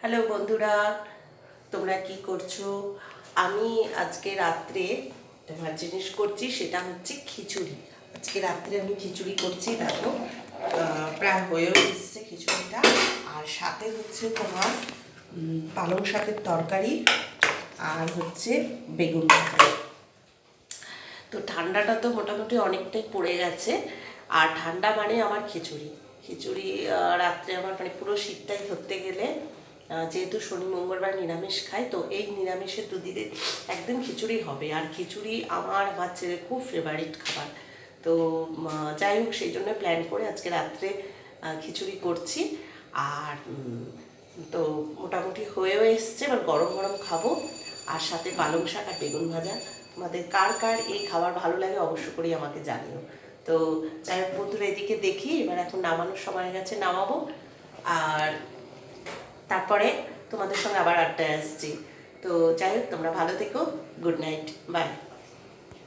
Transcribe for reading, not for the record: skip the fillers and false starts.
Hello বন্ধুরা, তোমরা কি করছো? আমি আজকে রাত্রে তোমার জিনিস করছি, সেটা হচ্ছে খিচুড়ি। আজকে রাত্রে আমি খিচুড়ি করছি, দেখো প্রায় হয়েও এসছে খিচুড়িটা। আর সাথে হচ্ছে তোমার পালং শাকের তরকারি আর হচ্ছে বেগুন ভাজা। তো ঠান্ডাটা তো মোটামুটি অনেকটাই পড়ে গেছে, আর ঠান্ডা মানে আমার খিচুড়ি। খিচুড়ি রাত্রে আমার মানে পুরো শীতটাই ধরতে গেলে, যেহেতু শনি মঙ্গলবার নিরামিষ খাই, তো এই নিরামিষের দুদিনে একদিন খিচুড়ি হবে। আর খিচুড়ি আমার ছেলের খুব ফেভারিট খাবার। তো যাই হোক, সেই জন্য প্ল্যান করে আজকে রাত্রে খিচুড়ি করছি। আর তো মোটামুটি হয়েও এসছে, এবার গরম গরম খাবো। আর সাথে পালং শাক আর বেগুন ভাজা। তোমাদের কার কার এই খাবার ভালো লাগে অবশ্য করেই আমাকে জানিও। তো যাই হোক বন্ধুরা, এদিকে দেখি এবার এখন নামানোর সময় গেছে, নামাবো। আর তারপরে তোমাদের সঙ্গে আবার আড্ডায় আসছি। তো যাই হোক, তোমরা ভালো থেকো। Good night, by.